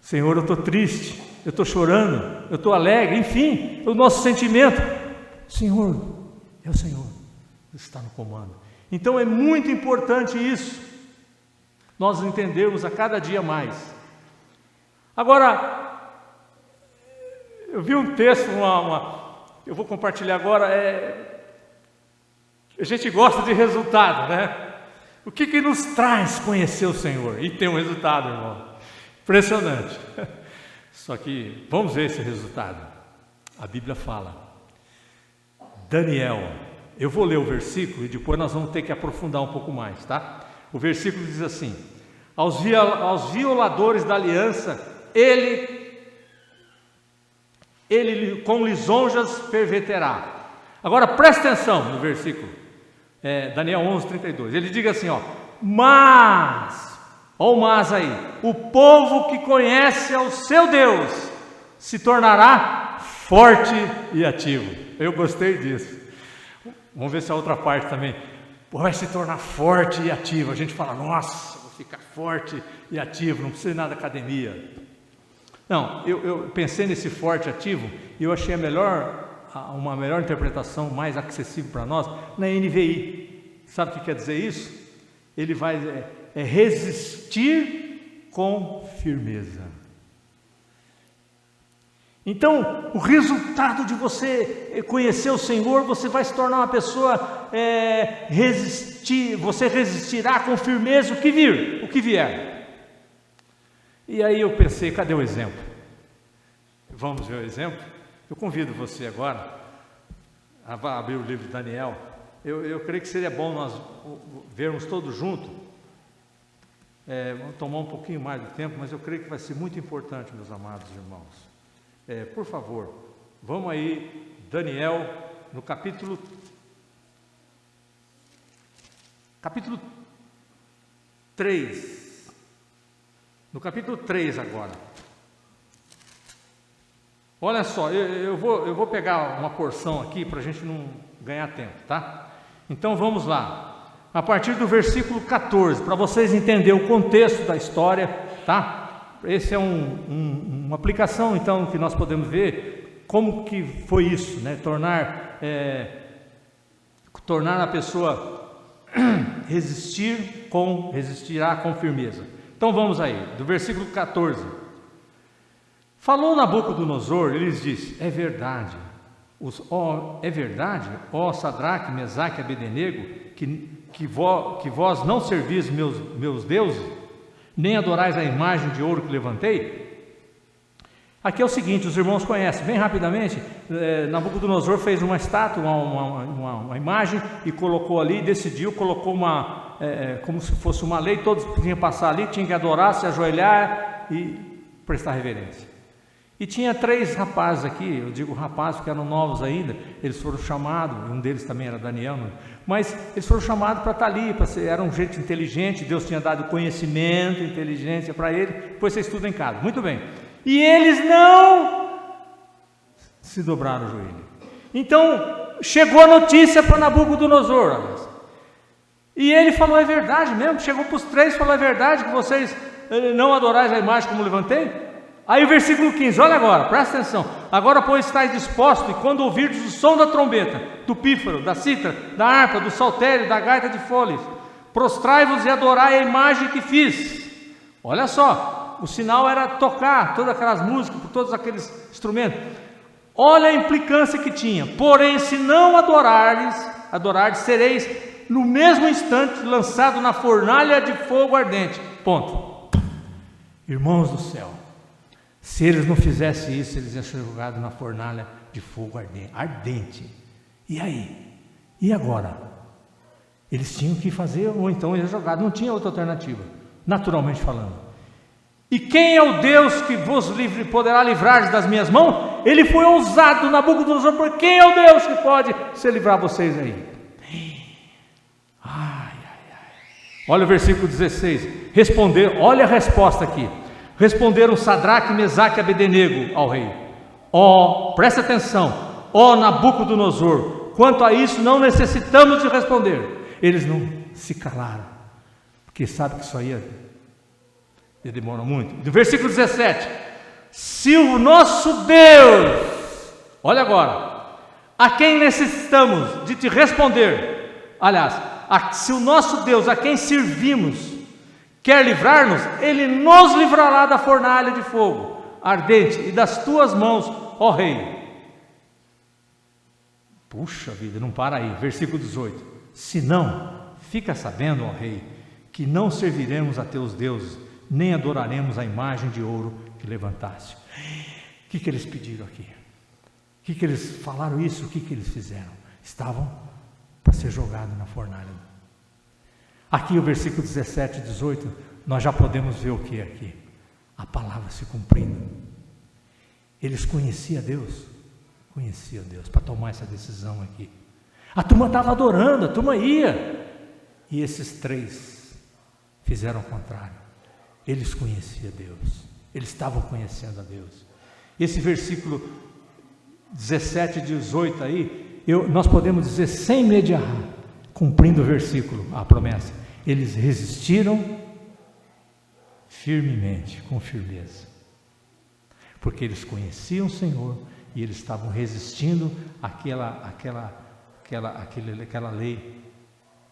Senhor, eu estou triste. Eu estou chorando. Eu estou alegre. Enfim, o nosso sentimento. Senhor, É o Senhor que está no comando. Então é muito importante isso, nós entendemos a cada dia mais. Agora, eu vi um texto, eu vou compartilhar agora, a gente gosta de resultado, né? O que nos traz conhecer o Senhor e ter um resultado, irmão? Impressionante. Só que vamos ver esse resultado. A Bíblia fala, Daniel, eu vou ler o versículo e depois nós vamos ter que aprofundar um pouco mais, tá? O versículo diz assim: aos violadores da aliança, ele com lisonjas perverterá. Agora presta atenção no versículo, Daniel 11:32. Ele diz assim, mas aí, o povo que conhece ao seu Deus se tornará forte e ativo. Eu gostei disso. Vamos ver se a outra parte também vai se tornar forte e ativo. A gente fala, nossa, vou ficar forte e ativo, não precisa ir nada academia. Não, eu pensei nesse forte e ativo e eu achei uma melhor interpretação, mais acessível para nós, na NVI. Sabe o que quer dizer isso? Ele vai resistir com firmeza. Então, o resultado de você conhecer o Senhor, você vai se tornar uma pessoa você resistirá com firmeza o que vier. E aí eu pensei, cadê o exemplo? Vamos ver o exemplo? Eu convido você agora a abrir o livro de Daniel. Eu creio que seria bom nós vermos todos juntos. Vamos tomar um pouquinho mais do tempo, mas eu creio que vai ser muito importante, meus amados irmãos. Por favor, vamos aí, Daniel, no capítulo 3. No capítulo 3 agora. Olha só, eu vou pegar uma porção aqui para a gente não ganhar tempo, tá? Então vamos lá. A partir do versículo 14, para vocês entenderem o contexto da história, tá? Esse é uma aplicação, então, que nós podemos ver como que foi isso, né? Tornar a pessoa resistirá com firmeza. Então vamos aí, do versículo 14. Falou Nabucodonosor, ele lhes disse, é verdade, ó Sadraque, Mesaque e Abednego, que vós não servis meus deuses, nem adorais a imagem de ouro que levantei? Aqui é o seguinte, os irmãos conhecem, bem rapidamente, Nabucodonosor fez uma estátua, uma imagem, e colocou ali, colocou como se fosse uma lei, todos tinham que passar ali, tinham que adorar, se ajoelhar e prestar reverência. E tinha 3 rapazes aqui, eu digo rapazes porque eram novos ainda, eles foram chamados, um deles também era Daniel, mas eles foram chamados para estar ali, eram gente inteligente, Deus tinha dado conhecimento, inteligência para ele, depois você estuda em casa, muito bem. E eles não se dobraram o joelho. Então, chegou a notícia para Nabucodonosor, e ele falou, é verdade mesmo, chegou para os 3 e falou, é verdade que vocês não adorais a imagem como levantei? Aí o versículo 15, olha agora, presta atenção. Agora, pois, estáis dispostos, e quando ouvirdes o som da trombeta, do pífaro, da cítara, da harpa, do saltério, da gaita de foles, prostrai-vos e adorai a imagem que fiz. Olha só, o sinal era tocar todas aquelas músicas, por todos aqueles instrumentos. Olha a implicância que tinha. Porém, se não adorardes, sereis no mesmo instante lançado na fornalha de fogo ardente. Ponto. Irmãos do céu, se eles não fizessem isso, eles iam ser jogados na fornalha de fogo ardente. E aí? E agora? Eles tinham que fazer, ou então eles jogados, não tinha outra alternativa, naturalmente falando. E quem é o Deus que vos poderá livrar das minhas mãos? Ele foi ousado, Nabucodonosor, por quem é o Deus que pode se livrar vocês aí? Olha o versículo 16, olha a resposta aqui. Responderam Sadraque, Mesaque e Abednego ao rei. Presta atenção, Nabucodonosor, quanto a isso não necessitamos de responder. Eles não se calaram, porque sabem que isso ia demorar muito. Do versículo 17, se o nosso Deus, olha agora, a quem necessitamos de te responder. Aliás, se o nosso Deus, a quem servimos, quer livrar-nos, Ele nos livrará da fornalha de fogo ardente e das tuas mãos, ó Rei. Puxa vida, não para aí, versículo 18. Se não, fica sabendo, ó Rei, que não serviremos a teus deuses, nem adoraremos a imagem de ouro que levantaste. O que eles pediram aqui? O que eles falaram isso? O que eles fizeram? Estavam para ser jogados na fornalha. Aqui o versículo 17 e 18, nós já podemos ver o que é aqui. A palavra se cumprindo. Eles conheciam Deus. Conheciam Deus para tomar essa decisão aqui. A turma estava adorando, a turma ia. E esses três fizeram o contrário. Eles conheciam Deus. Eles estavam conhecendo a Deus. Esse versículo 17 e 18 aí, nós podemos dizer sem medo de errar, cumprindo o versículo, a promessa. Eles resistiram firmemente, com firmeza, porque eles conheciam o Senhor e eles estavam resistindo àquela lei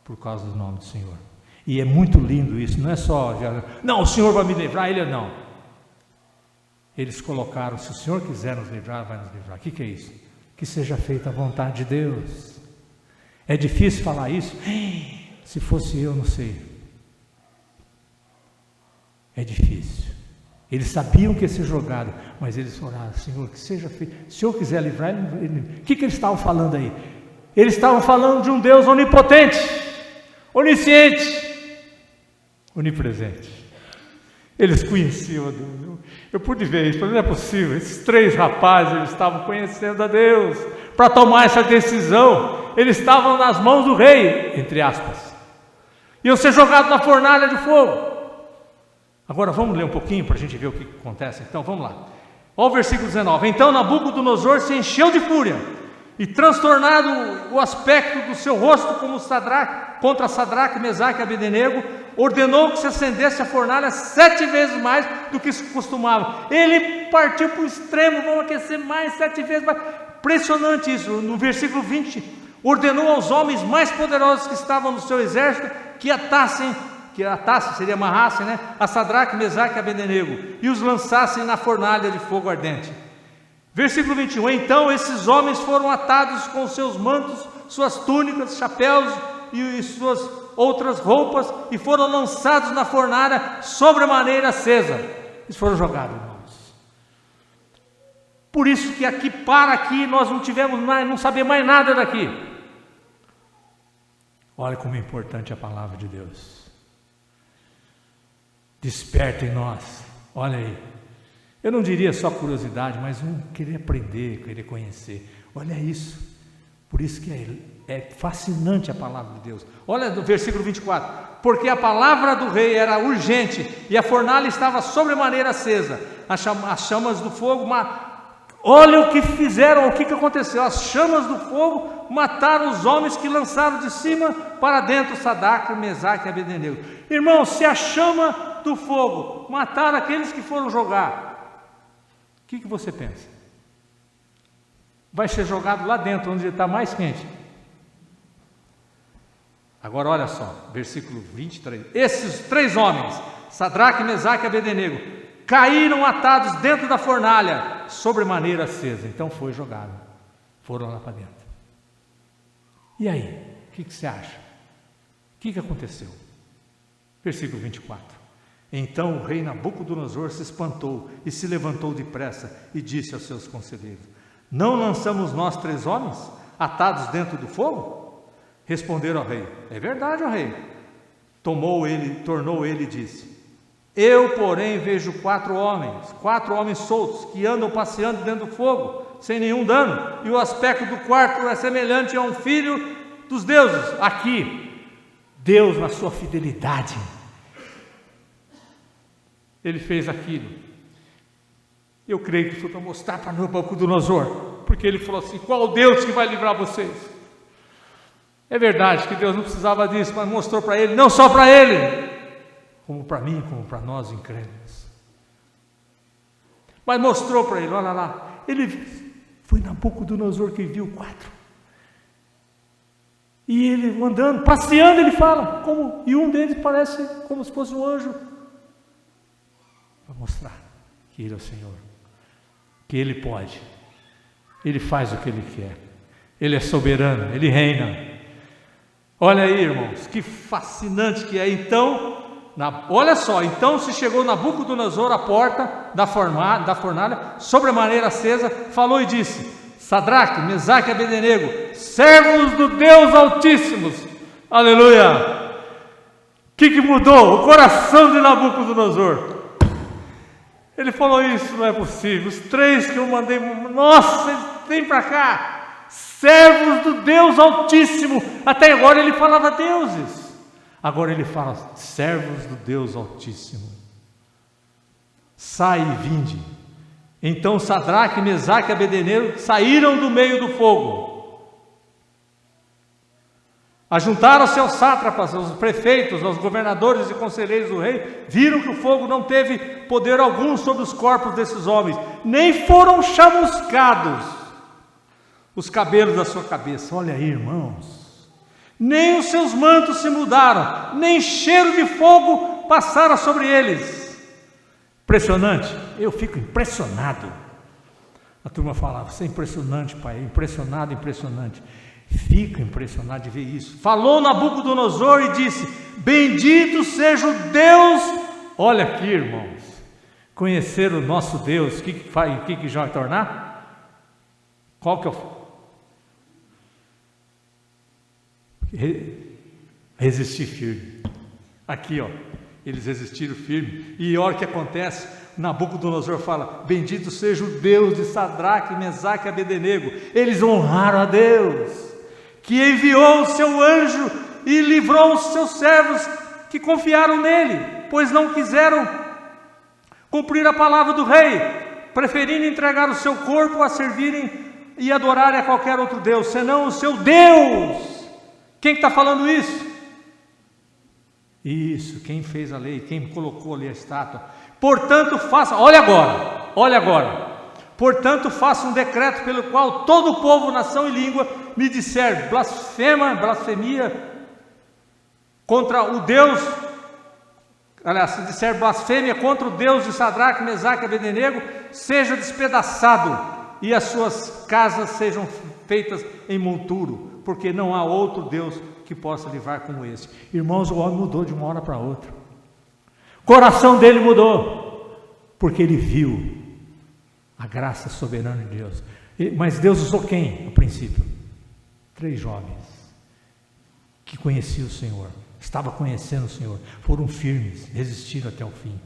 por causa do nome do Senhor. E é muito lindo isso, não é só, não, o Senhor vai me livrar, ele não. Eles colocaram, se o Senhor quiser nos livrar, vai nos livrar. O que é isso? Que seja feita a vontade de Deus. É difícil falar isso? Se fosse eu, não sei. É difícil. Eles sabiam que ia ser jogado, mas eles oraram, Senhor, que seja feito. Se o Senhor quiser livrar, o que eles estavam falando aí? Eles estavam falando de um Deus onipotente, onisciente, onipresente. Eles conheciam a Deus. Eu pude ver isso, mas não é possível. Esses três rapazes, eles estavam conhecendo a Deus. Para tomar essa decisão, eles estavam nas mãos do rei, entre aspas. Iam ser jogados na fornalha de fogo. Agora vamos ler um pouquinho para a gente ver o que acontece. Então vamos lá. Olha o versículo 19. Então Nabucodonosor se encheu de fúria e, transtornado o aspecto do seu rosto como contra Sadraque, Mesaque e Abednego, ordenou que se acendesse a fornalha 7 vezes mais do que se costumava. Ele partiu para o extremo, vamos aquecer mais 7 vezes mais. Impressionante isso. No versículo 20, ordenou aos homens mais poderosos que estavam no seu exército que atassem, seria amarrassem, né, a Sadraque, Mesaque e Abednego, e os lançassem na fornalha de fogo ardente. Versículo 21, então esses homens foram atados com seus mantos, suas túnicas, chapéus e suas outras roupas, e foram lançados na fornalha sobremaneira acesa. Eles foram jogados, irmãos. Por isso que aqui, nós não tivemos mais, não sabemos mais nada daqui. Olha como é importante a palavra de Deus. Desperta em nós, olha aí, eu não diria só curiosidade, mas querer aprender, querer conhecer, olha isso, por isso que é fascinante a palavra de Deus. Olha no versículo 24, porque a palavra do rei era urgente, e a fornalha estava sobremaneira acesa, as chamas do fogo, olha o que fizeram, o que aconteceu, as chamas do fogo mataram os homens que lançaram de cima para dentro Sadraque, Mesaque e Abednego. Irmão, se a chama do fogo mataram aqueles que foram jogar, o que você pensa? Vai ser jogado lá dentro, onde está mais quente. Agora olha só, versículo 23, esses 3 homens, Sadraque, Mesaque e Abednego, caíram atados dentro da fornalha, sobremaneira acesa. Então foi jogado, foram lá para dentro. E aí, o que você acha? O que aconteceu? Versículo 24, então o rei Nabucodonosor se espantou e se levantou depressa e disse aos seus conselheiros, não lançamos nós 3 homens atados dentro do fogo? Responderam ao rei, é verdade, ó rei. Tornou ele e disse, eu porém vejo 4 homens soltos, que andam passeando dentro do fogo, sem nenhum dano, e o aspecto do quarto é semelhante a um filho dos deuses. Aqui, Deus na sua fidelidade, Ele fez aquilo. Eu creio que foi para mostrar para Nabucodonosor, porque ele falou assim, qual Deus que vai livrar vocês? É verdade que Deus não precisava disso, mas mostrou para ele, não só para ele, como para mim, como para nós incrédulos. Mas mostrou para ele, olha lá, ele foi Nabucodonosor que viu 4. E ele andando, passeando, ele fala, e um deles parece como se fosse um anjo, para mostrar que Ele é o Senhor, que Ele pode, Ele faz o que Ele quer, Ele é soberano, Ele reina. Olha aí, irmãos, que fascinante que é. Então, olha só, então se chegou Nabucodonosor à porta da fornalha, sobremaneira acesa, falou e disse: Sadraque, Mesaque e Abednego, servos do Deus Altíssimo, aleluia. O que mudou? O coração de Nabucodonosor. Ele falou: isso não é possível, os três que eu mandei, nossa, vem para cá, servos do Deus Altíssimo. Até agora ele falava deuses, agora ele fala servos do Deus Altíssimo. Sai e vinde. Então Sadraque, Mesaque e Abednego saíram do meio do fogo. Ajuntaram-se aos sátrapas, aos prefeitos, aos governadores e conselheiros do rei, viram que o fogo não teve poder algum sobre os corpos desses homens, nem foram chamuscados os cabelos da sua cabeça. Olha aí, irmãos, nem os seus mantos se mudaram, nem cheiro de fogo passara sobre eles. Impressionante, eu fico impressionado. A turma falava: você é impressionante, pai, impressionado, impressionante. Fico impressionado de ver isso. Falou Nabucodonosor e disse: bendito seja o Deus. Olha aqui, irmãos, conhecer o nosso Deus, o que já vai tornar? Qual que é o... Resistir firme. Aqui, ó, eles resistiram firme. E olha o que acontece. Nabucodonosor fala: bendito seja o Deus de Sadraque, Mesaque e Abednego. Eles honraram a Deus, que enviou o seu anjo e livrou os seus servos que confiaram nele, pois não quiseram cumprir a palavra do rei, preferindo entregar o seu corpo a servirem e adorarem a qualquer outro Deus, senão o seu Deus. Quem está falando isso? Isso, quem fez a lei, quem colocou ali a estátua. Portanto, faça, olha agora. Portanto, faça um decreto pelo qual todo o povo, nação e língua me disser blasfemia contra o Deus, aliás, se disser blasfêmia contra o Deus de Sadraque, Mesaque e Abednego, seja despedaçado e as suas casas sejam feitas em monturo, porque não há outro Deus que possa livrar como esse. Irmãos, o homem mudou de uma hora para outra. O coração dele mudou, porque ele viu a graça soberana de Deus. Mas Deus usou quem, a princípio? 3 jovens que conheciam o Senhor, estavam conhecendo o Senhor, foram firmes, resistiram até o fim.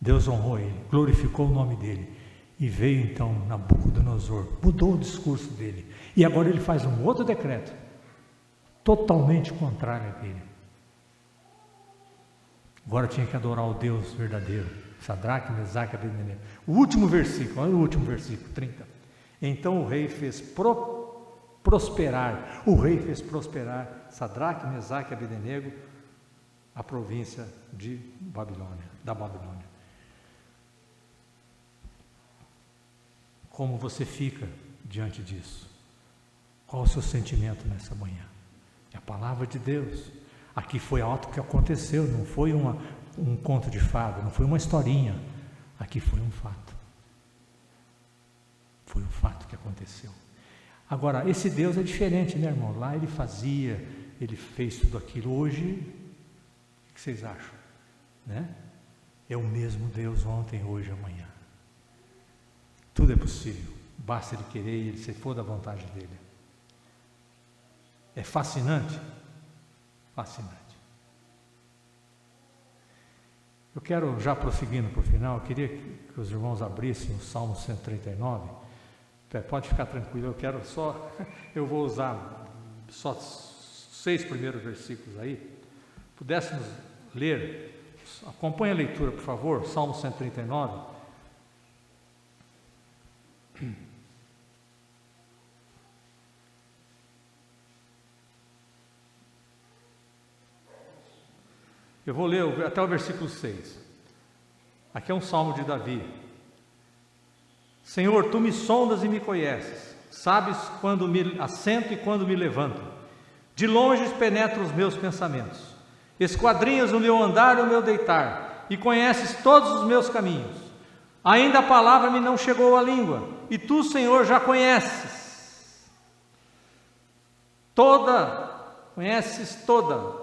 Deus honrou ele, glorificou o nome dele. E veio então Nabucodonosor, mudou o discurso dele. E agora ele faz um outro decreto, totalmente contrário àquele. Agora tinha que adorar o Deus verdadeiro. Sadraque, Mesaque e Abednego. O último versículo, olha o último versículo, 30. Então o rei fez prosperar Sadraque, Mesaque e Abednego, a província da Babilônia. Como você fica diante disso? Qual o seu sentimento nessa manhã? É a palavra de Deus. Aqui foi algo que aconteceu, não foi um conto de fada, não foi uma historinha. Aqui foi um fato. Foi um fato que aconteceu. Agora, esse Deus é diferente, né, irmão? Lá ele fez tudo aquilo. Hoje, o que vocês acham? Né? É o mesmo Deus ontem, hoje e amanhã. Tudo é possível, basta ele querer e ele se for da vontade dele. É fascinante? Fascinante. Eu quero, já prosseguindo para o final, eu queria que os irmãos abrissem o Salmo 139. Pode ficar tranquilo, eu vou usar só 6 primeiros versículos aí. Pudéssemos ler, acompanhe a leitura, por favor, Salmo 139. Eu vou ler até o versículo 6. Aqui é um salmo de Davi. Senhor, tu me sondas e me conheces, sabes quando me assento e quando me levanto. De longe penetra os meus pensamentos, esquadrinhas o meu andar e o meu deitar, e conheces todos os meus caminhos. Ainda a palavra me não chegou à língua, e tu, Senhor, já conheces toda.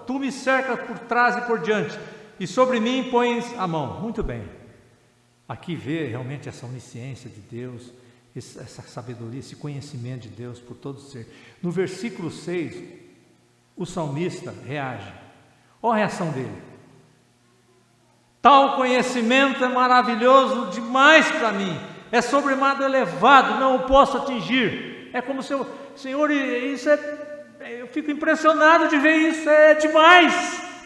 Tu me cercas por trás e por diante, e sobre mim pões a mão. Muito bem. Aqui vê realmente essa onisciência de Deus, essa sabedoria, esse conhecimento de Deus por todo ser. No versículo 6, o salmista reage. Olha a reação dele. Tal conhecimento é maravilhoso demais para mim, é sobremado elevado, não o posso atingir. É como se eu, Senhor, isso eu fico impressionado de ver isso, é demais,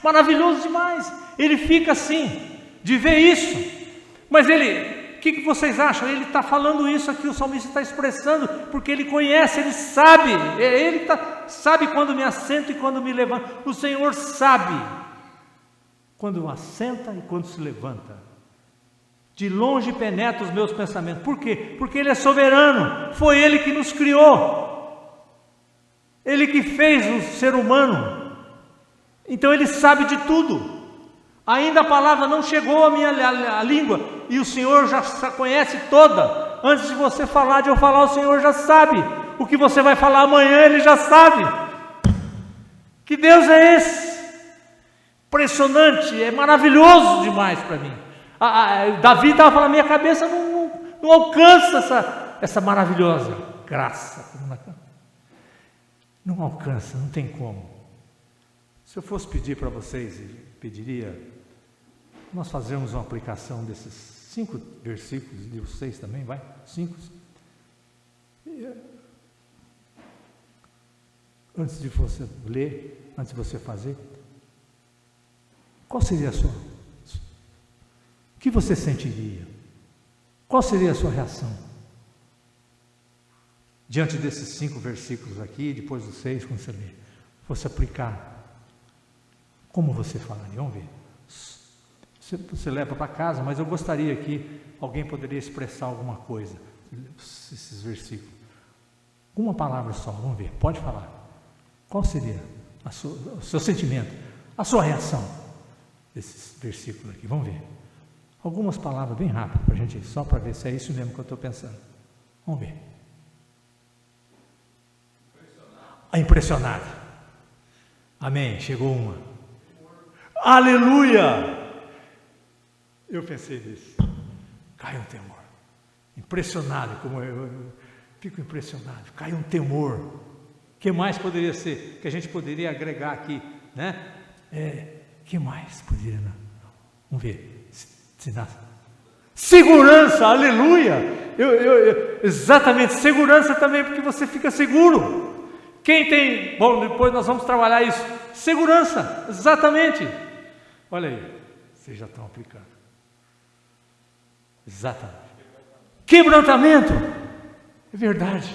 maravilhoso demais. Ele fica assim, de ver isso. Mas o que vocês acham? Ele está falando isso aqui, o salmista está expressando, porque ele conhece, ele sabe, sabe quando me assento e quando me levanto. O Senhor sabe quando assenta e quando se levanta. De longe penetra os meus pensamentos. Por quê? Porque Ele é soberano, foi Ele que nos criou, Ele que fez o ser humano, então Ele sabe de tudo. Ainda a palavra não chegou à minha língua, e o Senhor já conhece toda. Antes de você falar, de eu falar, o Senhor já sabe. O que você vai falar amanhã, Ele já sabe. Que Deus é esse? Impressionante, é maravilhoso demais para mim. Davi estava falando, minha cabeça não alcança essa maravilhosa graça. Não alcança, não tem como. Se eu fosse pedir para vocês, pediria, nós fazemos uma aplicação desses 5 versículos, e os 6 também, vai? 5. Antes de você ler, antes de você fazer, qual seria a sua? O que você sentiria? Qual seria a sua reação? Diante desses 5 versículos aqui, depois dos 6, quando você ler, fosse aplicar, como você falaria? Vamos ver. Você leva para casa, mas eu gostaria que alguém poderia expressar alguma coisa, esses versículos. Uma palavra só, vamos ver, pode falar. Qual seria o seu sentimento, a sua reação desses versículos aqui? Vamos ver. Algumas palavras bem rápido para a gente, só para ver se é isso mesmo que eu estou pensando. Vamos ver. Impressionado. Amém, chegou uma. Aleluia! Eu pensei nisso. Cai um temor. Impressionado, como eu fico impressionado. Cai um temor. O que mais poderia ser? Que a gente poderia agregar aqui, né? Que mais poderia? Não? Vamos ver. Segurança, aleluia! Exatamente, segurança também, porque você fica seguro. Quem tem, bom, depois nós vamos trabalhar isso. Segurança, exatamente. Olha aí, vocês já estão aplicando. Exatamente. Quebrantamento. É verdade.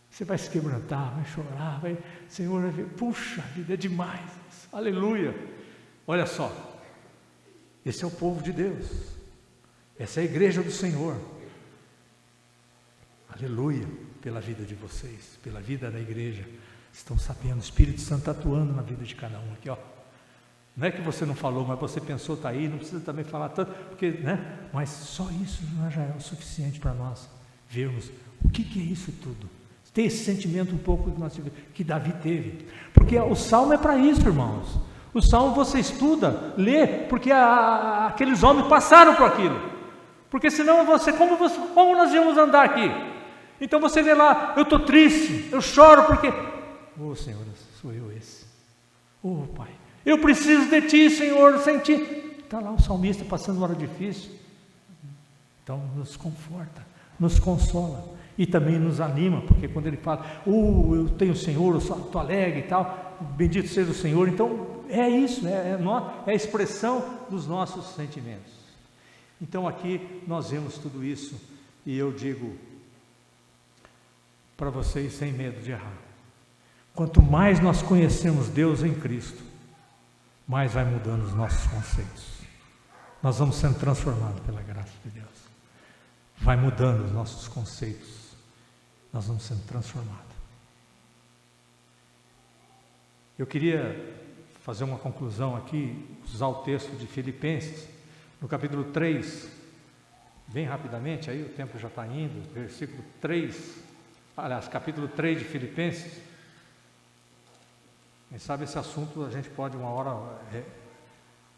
Você vai se quebrantar, vai chorar, Senhor, vai ver, puxa, a vida é demais. Aleluia. Olha só. Esse é o povo de Deus. Essa é a igreja do Senhor. Aleluia. Pela vida de vocês, pela vida da igreja. Estão sabendo, o Espírito Santo está atuando na vida de cada um aqui, ó. Não é que você não falou, mas você pensou, está aí, não precisa também falar tanto, porque, né? Mas só isso já é o suficiente para nós vermos o que é isso tudo. Ter esse sentimento um pouco que Davi teve. Porque o Salmo é para isso, irmãos. O Salmo você estuda, lê, porque aqueles homens passaram por aquilo. Porque senão como nós íamos andar aqui? Então você vê lá, eu estou triste, eu choro porque... Senhor, sou eu esse. Pai, eu preciso de Ti, Senhor, sem Ti. Está lá o salmista passando uma hora difícil. Então nos conforta, nos consola e também nos anima, porque quando ele fala, eu tenho o Senhor, eu estou alegre e tal, bendito seja o Senhor. Então é isso, é a expressão dos nossos sentimentos. Então aqui nós vemos tudo isso e eu digo para vocês sem medo de errar. Quanto mais nós conhecemos Deus em Cristo, mais vai mudando os nossos conceitos. Nós vamos sendo transformados pela graça de Deus. Vai mudando os nossos conceitos. Nós vamos sendo transformados. Eu queria fazer uma conclusão aqui, usar o texto de Filipenses, no capítulo 3, bem rapidamente, aí o tempo já está indo, versículo 3, aliás, capítulo 3 de Filipenses. Quem sabe esse assunto a gente pode uma hora,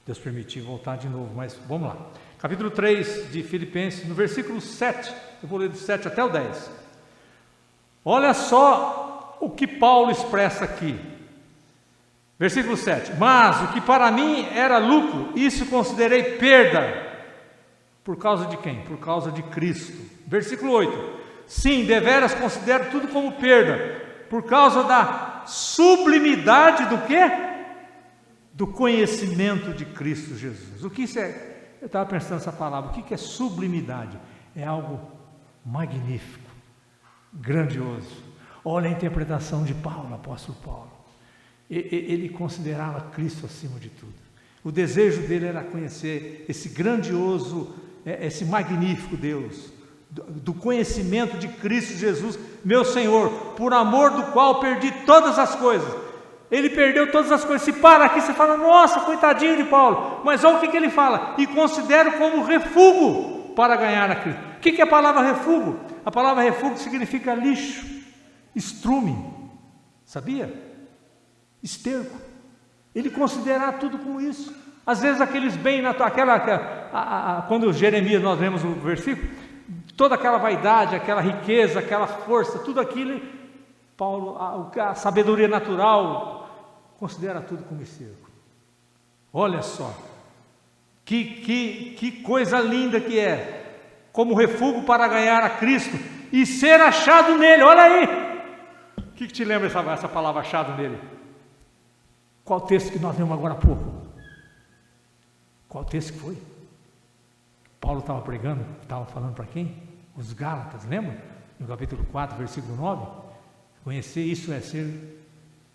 Deus permitir, voltar de novo, mas vamos lá. Capítulo 3 de Filipenses, no versículo 7, eu vou ler do 7 até o 10. Olha só o que Paulo expressa aqui. Versículo 7. Mas o que para mim era lucro, isso considerei perda. Por causa de quem? Por causa de Cristo. Versículo 8. Sim, deveras considero tudo como perda, por causa da sublimidade do quê? Do conhecimento de Cristo Jesus. O que isso é? Eu estava pensando nessa palavra. O que é sublimidade? É algo magnífico, grandioso. Olha a interpretação de Paulo, apóstolo Paulo. Ele considerava Cristo acima de tudo. O desejo dele era conhecer esse grandioso, esse magnífico Deus, do conhecimento de Cristo Jesus, meu Senhor, por amor do qual perdi todas as coisas. Ele perdeu todas as coisas. Se para aqui, você fala, nossa, coitadinho de Paulo. Mas olha o que ele fala: e considero como refúgio para ganhar a Cristo. O que é a palavra refúgio? A palavra refúgio significa lixo, estrume, sabia? Esterco. Ele considerar tudo como isso. Às vezes aqueles bens, quando Jeremias, nós lemos o versículo, toda aquela vaidade, aquela riqueza, aquela força, tudo aquilo, Paulo, a sabedoria natural, considera tudo como esterco. Olha só, que coisa linda que é, como refúgio para ganhar a Cristo e ser achado nele. Olha aí, o que te lembra essa palavra achado nele? Qual texto que nós lemos agora há pouco? Qual texto que foi? Paulo estava pregando, estava falando para quem? Os Gálatas, lembra? No capítulo 4, versículo 9. Conhecer isso é ser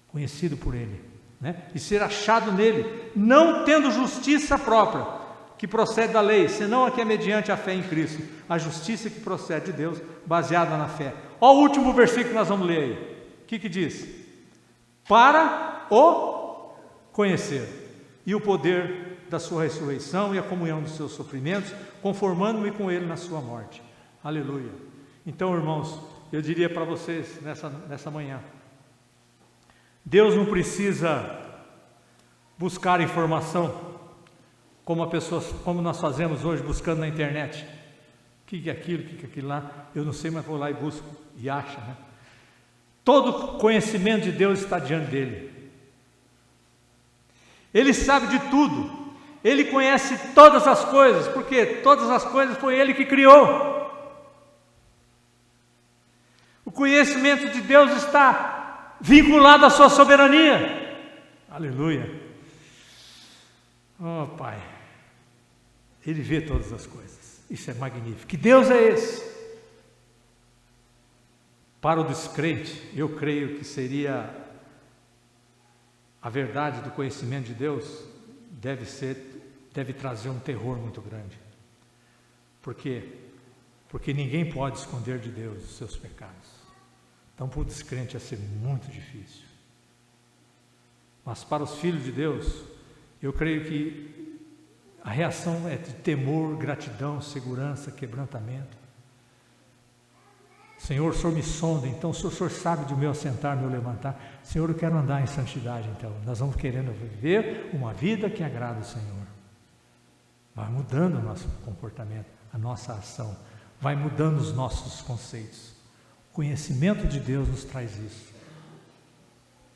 conhecido por ele, né? E ser achado nele, não tendo justiça própria, que procede da lei, senão a que é mediante a fé em Cristo, a justiça que procede de Deus, baseada na fé. Olha o último versículo que nós vamos ler aí. O que diz? Para o conhecer, e o poder da sua ressurreição e a comunhão dos seus sofrimentos, conformando-me com ele na sua morte. Aleluia. Então, irmãos, eu diria para vocês nessa manhã, Deus não precisa buscar informação como nós fazemos hoje, buscando na internet. O que é aquilo, o que é aquilo lá? Eu não sei, mas vou lá e busco e acha, né? Todo conhecimento de Deus está diante dele. Ele sabe de tudo, Ele conhece todas as coisas, porque todas as coisas foi Ele que criou. O conhecimento de Deus está vinculado à sua soberania. Aleluia. Oh Pai, Ele vê todas as coisas, isso é magnífico. Que Deus é esse? Para o descrente, eu creio que seria a verdade do conhecimento de Deus deve trazer um terror muito grande. Por quê? Porque ninguém pode esconder de Deus os seus pecados. Então, para o descrente ia ser muito difícil. Mas para os filhos de Deus, eu creio que a reação é de temor, gratidão, segurança, quebrantamento. Senhor, o Senhor me sonda, então o Senhor sabe do meu assentar, meu levantar. Senhor, eu quero andar em santidade, então. Nós vamos querendo viver uma vida que agrada o Senhor. Vai mudando o nosso comportamento, a nossa ação. Vai mudando os nossos conceitos. O conhecimento de Deus nos traz isso.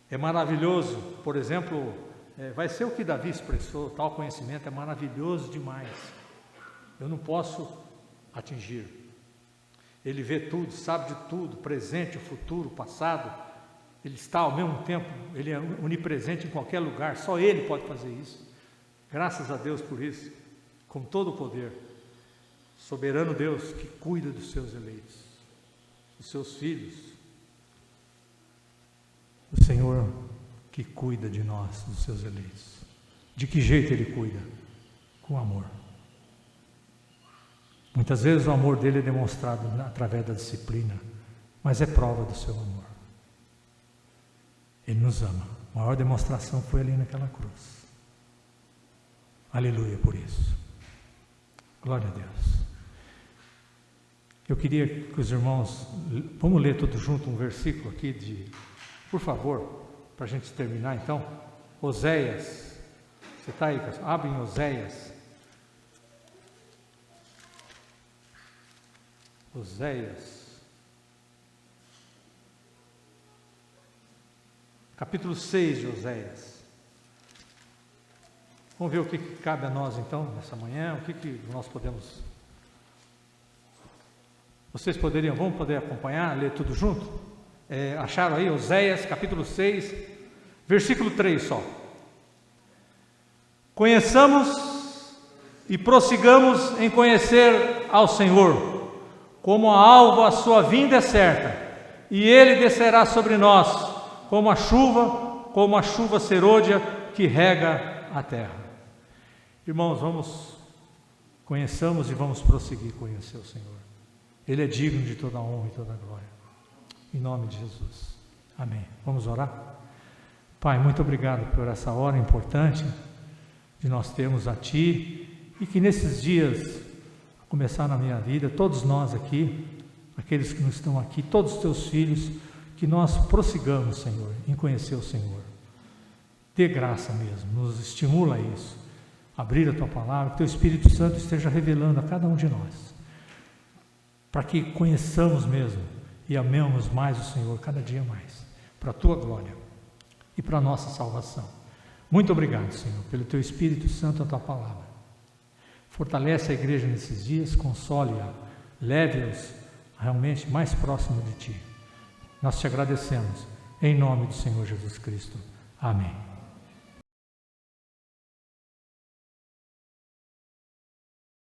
É maravilhoso, por exemplo, vai ser o que Davi expressou, tal conhecimento é maravilhoso demais. Eu não posso atingir. Ele vê tudo, sabe de tudo, presente, o futuro, o passado. Ele está ao mesmo tempo, Ele é onipresente em qualquer lugar, só Ele pode fazer isso. Graças a Deus por isso, com todo o poder. Soberano Deus que cuida dos seus eleitos, dos seus filhos. O Senhor que cuida de nós, dos seus eleitos. De que jeito Ele cuida? Com amor. Muitas vezes o amor dele é demonstrado através da disciplina, mas é prova do seu amor. Ele nos ama. A maior demonstração foi ali naquela cruz. Aleluia por isso. Glória a Deus. Eu queria que os irmãos, vamos ler tudo junto um versículo aqui por favor, para a gente terminar então. Oséias, você está aí, pessoal? Abre em Oséias. Oséias, capítulo 6 de Oséias. Vamos ver o que cabe a nós então, nessa manhã, o que nós podemos... Vocês vão poder acompanhar, ler tudo junto? Acharam aí? Oséias, capítulo 6, versículo 3 só. Conheçamos e prossigamos em conhecer ao Senhor. Como a alva, a sua vinda é certa, e Ele descerá sobre nós, como a chuva serôdia que rega a terra. Irmãos, conheçamos e vamos prosseguir conhecer o Senhor. Ele é digno de toda a honra e toda a glória. Em nome de Jesus. Amém. Vamos orar? Pai, muito obrigado por essa hora importante de nós termos a Ti, e que nesses dias, a começar na minha vida, todos nós aqui, aqueles que não estão aqui, todos os Teus filhos, que nós prossigamos, Senhor, em conhecer o Senhor. Dê graça mesmo, nos estimula a isso. Abrir a Tua palavra, que Teu Espírito Santo esteja revelando a cada um de nós, para que conheçamos mesmo e amemos mais o Senhor cada dia mais, para a Tua glória e para a nossa salvação. Muito obrigado, Senhor, pelo Teu Espírito Santo, a Tua palavra. Fortalece a igreja nesses dias, console-a, leve-os realmente mais próximo de Ti. Nós Te agradecemos, em nome do Senhor Jesus Cristo. Amém.